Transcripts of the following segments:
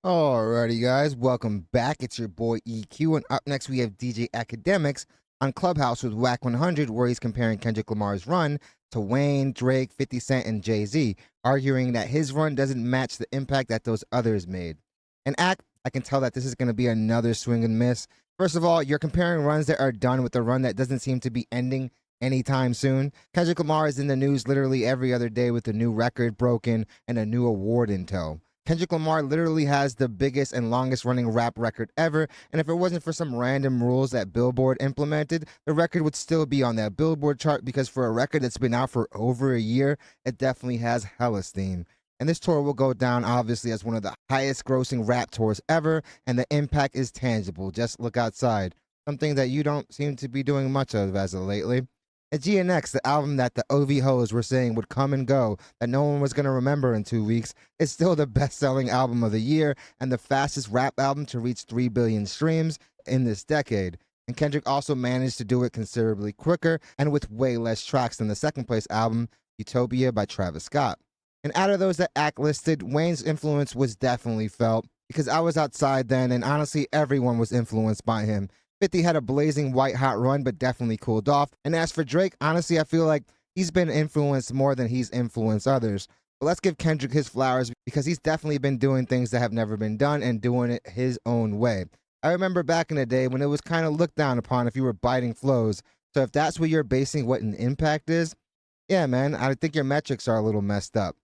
Alrighty, guys, welcome back. It's your boy EQ, and up next we have DJ Akademiks on Clubhouse with Wack 100, where he's comparing Kendrick Lamar's run to Wayne, Drake, 50 Cent, and Jay Z, arguing that his run doesn't match the impact that those others made. And I can tell that this is going to be another swing and miss. First of all, you're comparing runs that are done with a run that doesn't seem to be ending anytime soon. Kendrick Lamar is in the news literally every other day with a new record broken and a new award in tow. Kendrick Lamar literally has the biggest and longest running rap record ever, and if it wasn't for some random rules that Billboard implemented, the record would still be on that Billboard chart because for a record that's been out for over a year, it definitely has hella steam. And this tour will go down obviously as one of the highest grossing rap tours ever, and the impact is tangible. Just look outside. Something that you don't seem to be doing much of as of lately. And GNX, the album that the OV hoes were saying would come and go, that no one was going to remember in 2 weeks, is still the best selling album of the year and the fastest rap album to reach 3 billion streams in this decade. And Kendrick also managed to do it considerably quicker and with way less tracks than the second place album, Utopia by Travis Scott. And out of those that Act listed, Wayne's influence was definitely felt because I was outside then and honestly everyone was influenced by him. 50 had a blazing white hot run, but definitely cooled off. And as for Drake, honestly, I feel like he's been influenced more than he's influenced others. But let's give Kendrick his flowers because he's definitely been doing things that have never been done and doing it his own way. I remember back in the day when it was kind of looked down upon if you were biting flows. So if that's what you're basing what an impact is, yeah, man, I think your metrics are a little messed up.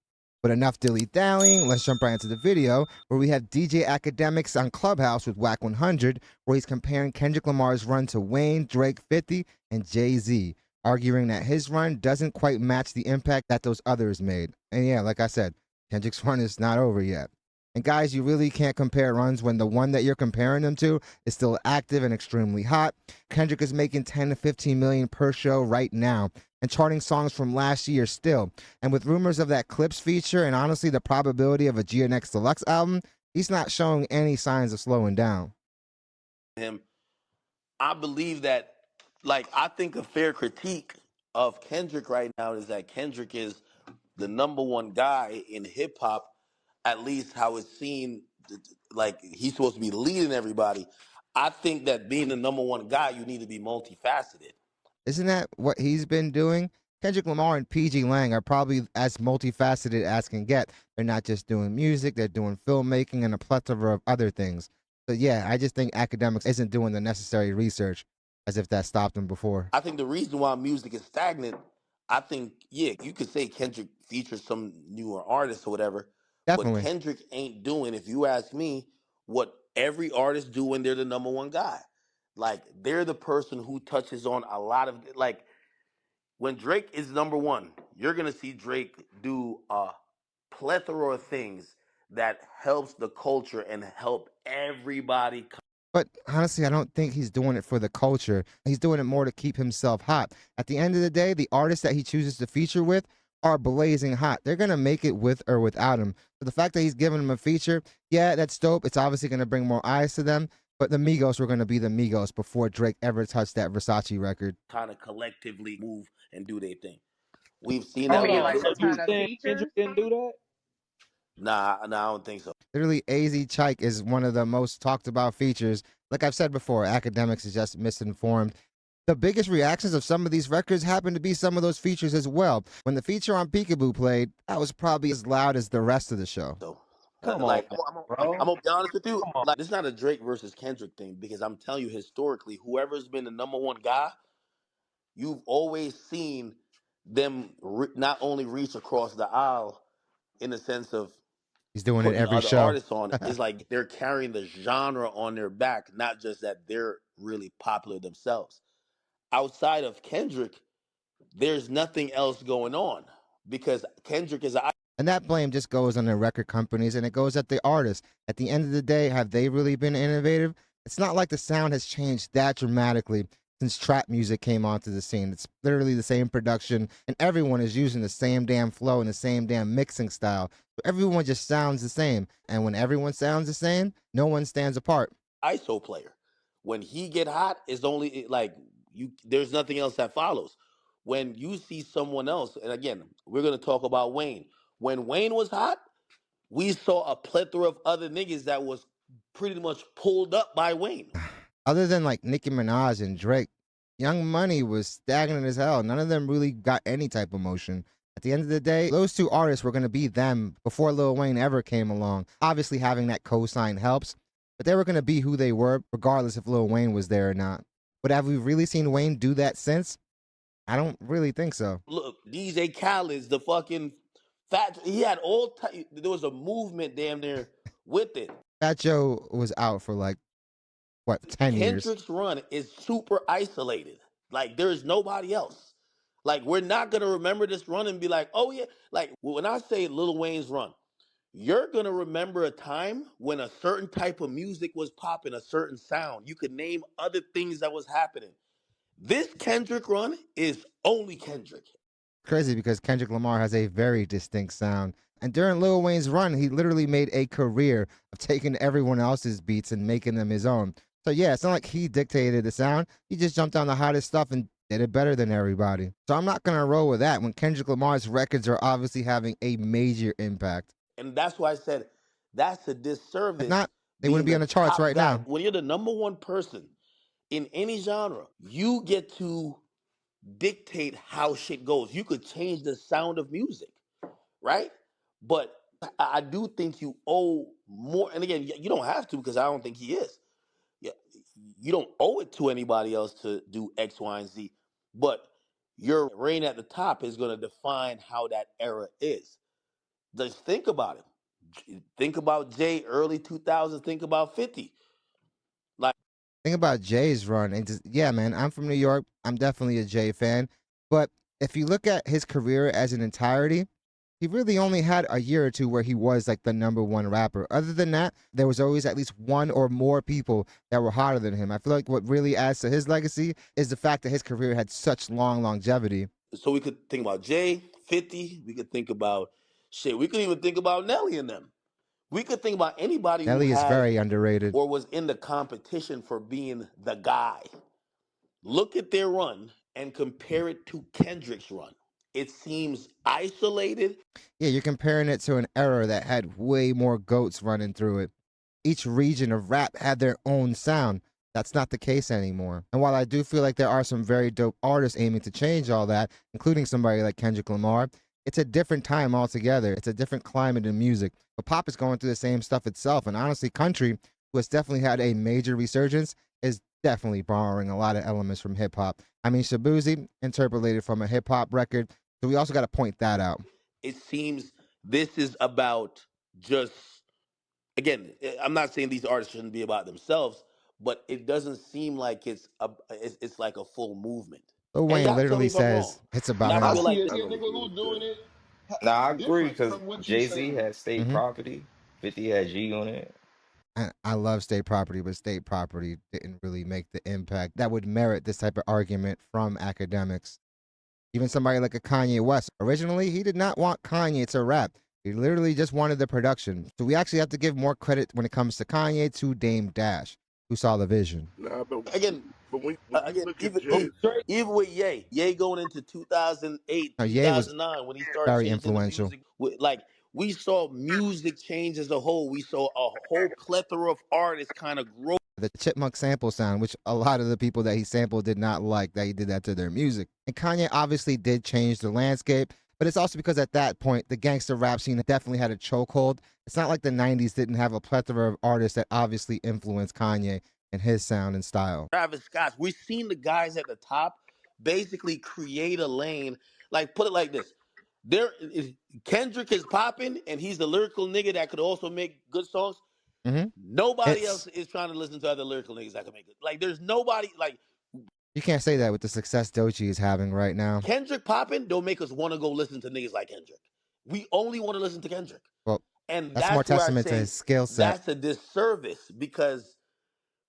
But enough dilly-dallying, let's jump right into the video where we have DJ Akademiks on Clubhouse with Wack 100, where he's comparing Kendrick Lamar's run to Wayne, Drake, 50, and Jay-Z, arguing that his run doesn't quite match the impact that those others made. And yeah, like I said, Kendrick's run is not over yet. And guys, you really can't compare runs when the one that you're comparing them to is still active and extremely hot. Kendrick is making 10 to 15 million per show right now and charting songs from last year still. And with rumors of that Clips feature and honestly the probability of a GNX Deluxe album, he's not showing any signs of slowing down. Him, I believe that, I think a fair critique of Kendrick right now is that Kendrick is the number one guy in hip hop, at least how it's seen. Like he's supposed to be leading everybody. I think that being the number one guy, you need to be multifaceted. Isn't that what he's been doing? Kendrick Lamar and PG Lang are probably as multifaceted as can get. They're not just doing music, they're doing filmmaking and a plethora of other things. So yeah, I just think Akademiks isn't doing the necessary research as if that stopped him before. I think the reason why music is stagnant, I think, yeah, you could say Kendrick features some newer artists or whatever, but Definitely. Kendrick ain't doing, if you ask me, what every artist do when they're the number one guy. Like they're the person who touches on a lot of when Drake is number one, you're gonna see Drake do a plethora of things that helps the culture and help everybody. But honestly, I don't think he's doing it for the culture. He's doing it more to keep himself hot. At the end of the day, the artists that he chooses to feature with are blazing hot. They're going to make it with or without him. So the fact that he's giving them a feature, yeah, that's dope. It's obviously going to bring more eyes to them. But the Migos were going to be the Migos before Drake ever touched that Versace record. Kind of collectively move and do their thing. We've seen You that Hold mean with on, like so a you ton of saying features? Kendrick didn't do that? Nah, I don't think so. Literally, AZ Chike is one of the most talked about features. Like I've said before, Akademiks is just misinformed. The biggest reactions of some of these records happen to be some of those features as well. When the feature on Peekaboo played, that was probably as loud as the rest of the show. So, Come on, I'm bro. gonna be honest with you. Come on. Like, it's not a Drake versus Kendrick thing because I'm telling you, historically, whoever's been the number one guy, you've always seen them not only reach across the aisle in the sense of He's doing it putting every other show. artists on. It's like they're carrying the genre on their back, not just that they're really popular themselves. Outside of Kendrick, there's nothing else going on because Kendrick is a And that blame just goes on the record companies and it goes at the artists. At the end of the day, have they really been innovative? It's not like the sound has changed that dramatically since trap music came onto the scene. It's literally the same production, and everyone is using the same damn flow and the same damn mixing style. So everyone just sounds the same. And when everyone sounds the same, no one stands apart. ISO player. When he get hot, it's only like you. There's nothing else that follows. When you see someone else, and again, we're gonna talk about Wayne. When Wayne was hot, we saw a plethora of other niggas that was pretty much pulled up by Wayne. Other than like Nicki Minaj and Drake, Young Money was stagnant as hell. None of them really got any type of motion. At the end of the day, those two artists were going to be them before Lil Wayne ever came along. Obviously, having that cosign helps, but they were going to be who they were, regardless if Lil Wayne was there or not. But have we really seen Wayne do that since? I don't really think so. Look, DJ Khaled's the fucking fat. He had all. There was a movement damn near with it. Fat Joe was out for like, what, 10 years? Kendrick's run is super isolated. Like there's nobody else. Like we're not gonna remember this run and be like, oh yeah. Like when I say Lil Wayne's run, you're gonna remember a time when a certain type of music was popping, a certain sound. You could name other things that was happening. This Kendrick run is only Kendrick. Crazy because Kendrick Lamar has a very distinct sound. And during Lil Wayne's run, he literally made a career of taking everyone else's beats and making them his own. So yeah, it's not like he dictated the sound. He just jumped on the hottest stuff and did it better than everybody. So I'm not gonna roll with that when Kendrick Lamar's records are obviously having a major impact. And that's why I said that's a If disservice. not, they wouldn't be on the charts right now. When you're the number one person in any genre, you get to dictate how shit goes. You could change the sound of music, right? But I do think you owe more. And again, you don't have to because I don't think he is. Yeah, you don't owe it to anybody else to do X, Y, and Z. But your reign at the top is going to define how that era is. Just think about it. Think about Jay, early 2000s. Think about 50. Like, Think about Jay's run, and just, yeah, man, I'm from New York. I'm definitely a Jay fan. But if you look at his career as an entirety, he really only had a year or two where he was like the number one rapper. Other than that, there was always at least one or more people that were hotter than him. I feel like what really adds to his legacy is the fact that his career had such long longevity. so we could think about Jay, 50. We could think about shit. We could even think about Nelly and them. We could think about anybody who Nelly is had very underrated. or was in the competition for being the guy. Look at their run and compare it to Kendrick's run. It seems isolated. Yeah, you're comparing it to an era that had way more goats running through it. Each region of rap had their own sound. That's not the case anymore. And while I do feel like there are some very dope artists aiming to change all that, including somebody like Kendrick Lamar, it's a different time altogether. It's a different climate in music. But pop is going through the same stuff itself. And honestly, country, who has definitely had a major resurgence, is definitely borrowing a lot of elements from hip hop. I mean, Shabuzi interpolated from a hip hop record. So we also got to point that out. It seems this is about just, again, I'm not saying these artists shouldn't be about themselves, but it doesn't seem like it's like a full movement. Lil And Wayne y'all tell me literally if I'm wrong. says it's about And I him. feel like see a this, nigga who doing it Nah, I agree different because from what you Jay Z saying. had state Mhm. property, 50 had G on it. I love state property, but state property didn't really make the impact that would merit this type of argument from academics. Even somebody like a Kanye West. Originally, he did not want Kanye to rap. He literally just wanted the production. So we actually have to give more credit when it comes to Kanye to Dame Dash, who saw the vision. Nah, but again, when you again, look at Jay, even with Ye going into 2008, Now, Ye was 2009, when he started very changing the influential. music, like we saw music change as a whole. We saw a whole plethora of artists kind of grow. The Chipmunk sample sound, which a lot of the people that he sampled did not like that he did that to their music. And Kanye obviously did change the landscape, but it's also because at that point, the gangster rap scene definitely had a chokehold. It's not like the 90s didn't have a plethora of artists that obviously influenced Kanye and his sound and style. Travis Scott, we've seen the guys at the top basically create a lane. Like, put it like this. Kendrick is popping, and he's the lyrical nigga that could also make good songs. Mm-hmm. Nobody else is trying to listen to other lyrical niggas that can make it. Like, there's nobody, like, you can't say that with the success Doechii is having right now. Kendrick popping don't make us want to go listen to niggas like Kendrick. We only want to listen to Kendrick. Well, and that's more testament to his skill set. That's a disservice because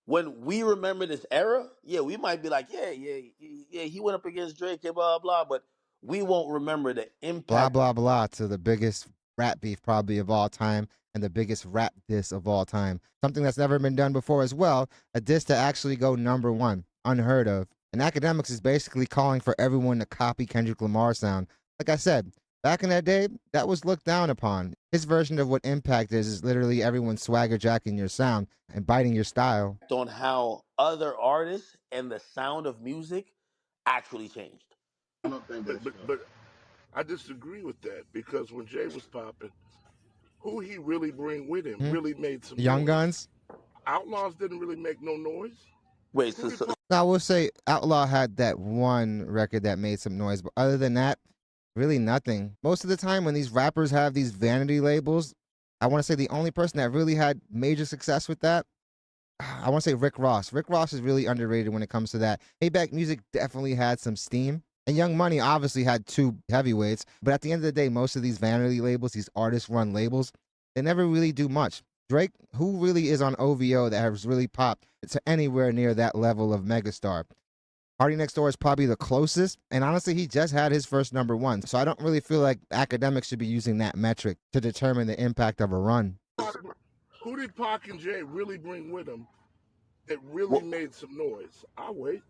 when we remember this era, yeah, we might be like, yeah, he went up against Drake and blah, blah, but we won't remember the impact. Blah, blah, blah to the biggest rap beef probably of all time and the biggest rap diss of all time. Something that's never been done before as well, a diss to actually go number one, unheard of. And Akademiks is basically calling for everyone to copy Kendrick Lamar's sound. Like I said, Back in that day, that was looked down upon. His version of what impact is literally everyone swagger jacking your sound and biting your style. On how other artists and the sound of music actually changed. But I disagree with that because when Jay was popping, who he really bring with him Hmm? really made some Young noise. Guns? Outlaws didn't really make no noise. Wait, Who so, did so I will say Outlaw had that one record that made some noise, but other than that, really nothing. Most of the time when these rappers have these vanity labels, I want to say the only person that really had major success with that, I want to say Rick Ross. Rick Ross is really underrated when it comes to that. Maybach Music definitely had some steam. And Young Money obviously had two heavyweights, but at the end of the day, most of these vanity labels, these artist-run labels, they never really do much. Drake, who really is on OVO that has really popped to anywhere near that level of megastar? Party Next Door is probably the closest, and honestly, he just had his first number one, so I don't really feel like academics should be using that metric to determine the impact of a run. who did Pac and Jay really bring with them that really well, made some noise? I'll wait.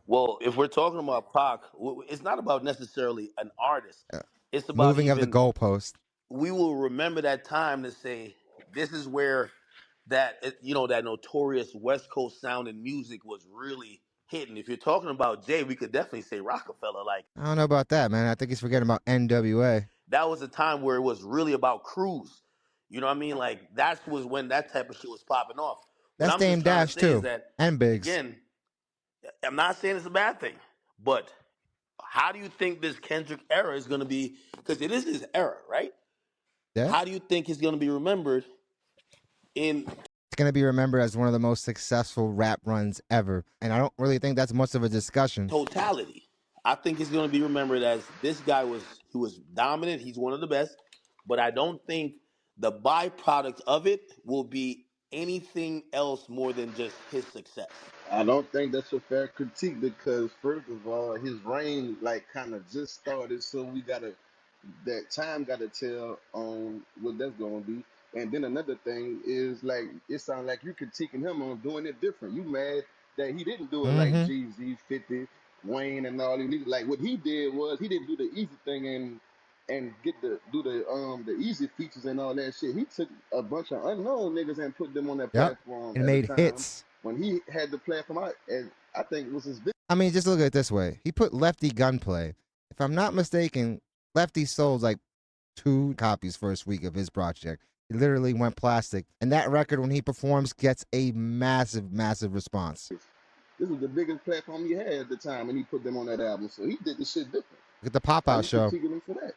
well, if we're talking about Pac, it's not about necessarily an artist. It's about Moving of the even goalpost. we will remember that time to say this is where that notorious West Coast sound and music was really hitting. If you're talking about Jay, we could definitely say Rockefeller. Like I don't know about that, man. I think he's forgetting about NWA. that was a time where it was really about cruise. You know what I mean? Like that was when that type of shit was popping off. What That's I'm just Dame trying to Dash say is too, that and Biggs. again, I'm not saying it's a bad thing, but how do you think this Kendrick era is going to be? Because it is his era, right? Yeah, How do you think he's going to be remembered in it's gonna be remembered as one of the most successful rap runs ever, and I don't really think that's much of a discussion. totality? I think he's going to be remembered as this guy was dominant. He's one of the best, but I don't think the byproduct of it will be anything else more than just his success. I don't think that's a fair critique because first of all, his reign like kind of just started, so we gotta that time gotta tell on what that's gonna be. And then another thing is like it sounds like you critiquing him on doing it different. You mad that he didn't do it like Mm-hmm. Jeezy, 50, Wayne, and all these niggas. Like what he did was he didn't do the easy thing and get the do the easy features and all that shit. He took a bunch of unknown niggas and put them on that Yep, platform and at a made time hits. when he had the platform out, and I think it was his big. I mean, just look at it this way. He put Lefty Gunplay. If I'm not mistaken, Lefty sold like 2 copies first week of his project. He literally went plastic. And that record, when he performs, gets a massive, massive response. This was the biggest platform he had at the time, and he put them on that album. So he did the shit different. Look at the Pop How Out you show. critiquing him for that?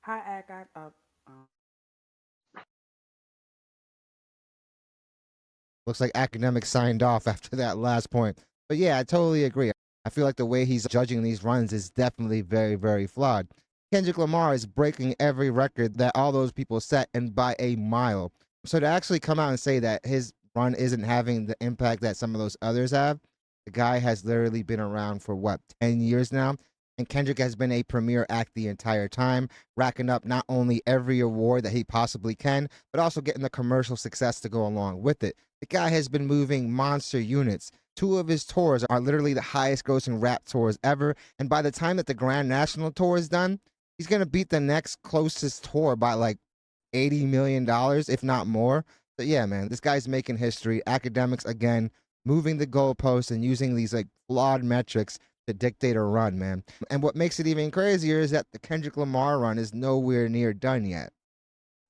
Hi, Ak. Looks like Academics signed off after that last point. But yeah, I totally agree. I feel like the way he's judging these runs is definitely very, very flawed. Kendrick Lamar is breaking every record that all those people set, and by a mile. So to actually come out and say that his run isn't having the impact that some of those others have, the guy has literally been around for what, 10 years now? And Kendrick has been a premier act the entire time, racking up not only every award that he possibly can, but also getting the commercial success to go along with it. The guy has been moving monster units. 2 of his tours are literally the highest grossing rap tours ever. And by the time that the Grand National Tour is done, he's going to beat the next closest tour by like $80 million, if not more. So yeah, man, this guy's making history. Academics, again, moving the goalposts and using these like flawed metrics to dictate a run, man. And what makes it even crazier is that the Kendrick Lamar run is nowhere near done yet.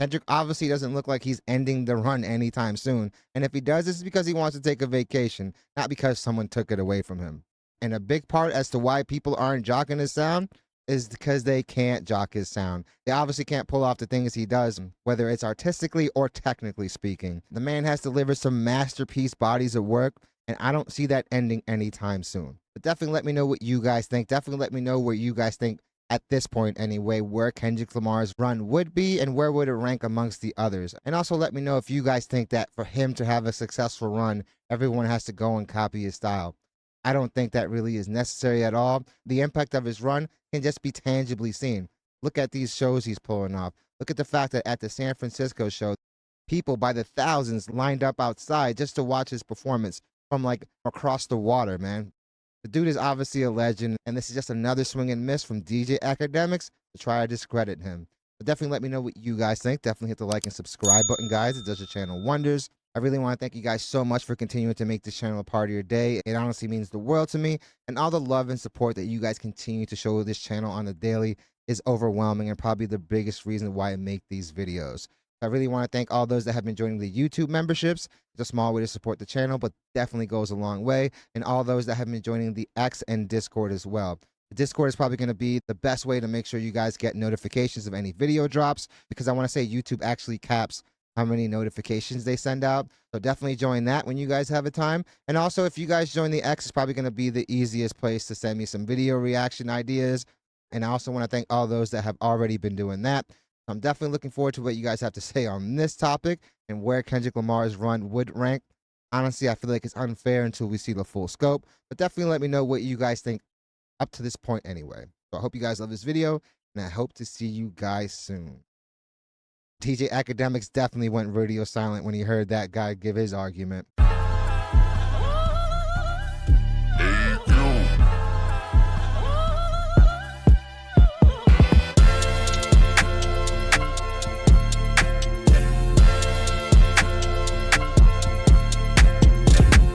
Kendrick obviously doesn't look like he's ending the run anytime soon. And if he does, it's because he wants to take a vacation, not because someone took it away from him. And a big part as to why people aren't jocking his sound is because they can't jock his sound. They obviously can't pull off the things he does, whether it's artistically or technically speaking. The man has delivered some masterpiece bodies of work, and I don't see that ending anytime soon. But definitely let me know what you guys think. Definitely let me know where you guys think at this point anyway, where Kendrick Lamar's run would be and where would it rank amongst the others. And also let me know if you guys think that for him to have a successful run, everyone has to go and copy his style. I don't think that really is necessary at all. The impact of his run can just be tangibly seen. Look at these shows he's pulling off. Look at the fact that at the San Francisco show, people by the thousands lined up outside just to watch his performance from like across the water, man. The dude is obviously a legend, and this is just another swing and miss from DJ Akademiks to try to discredit him. But definitely let me know what you guys think. Definitely hit the like and subscribe button, guys. It does your channel wonders. I really want to thank you guys so much for continuing to make this channel a part of your day. It honestly means the world to me, and all the love and support that you guys continue to show this channel on the daily is overwhelming and probably the biggest reason why I make these videos. I really want to thank all those that have been joining the YouTube memberships. It's a small way to support the channel, but definitely goes a long way. And all those that have been joining the X and Discord as well. The Discord is probably going to be the best way to make sure you guys get notifications of any video drops, because I want to say YouTube actually caps how many notifications they send out. So definitely join that when you guys have a time. And also, if you guys join the X, it's probably going to be the easiest place to send me some video reaction ideas. And I also want to thank all those that have already been doing that. I'm definitely looking forward to what you guys have to say on this topic and where Kendrick Lamar's run would rank. Honestly, I feel like it's unfair until we see the full scope, but definitely let me know what you guys think up to this point anyway. So I hope you guys love this video, and I hope to see you guys soon. DJ Akademiks definitely went radio silent when he heard that guy give his argument.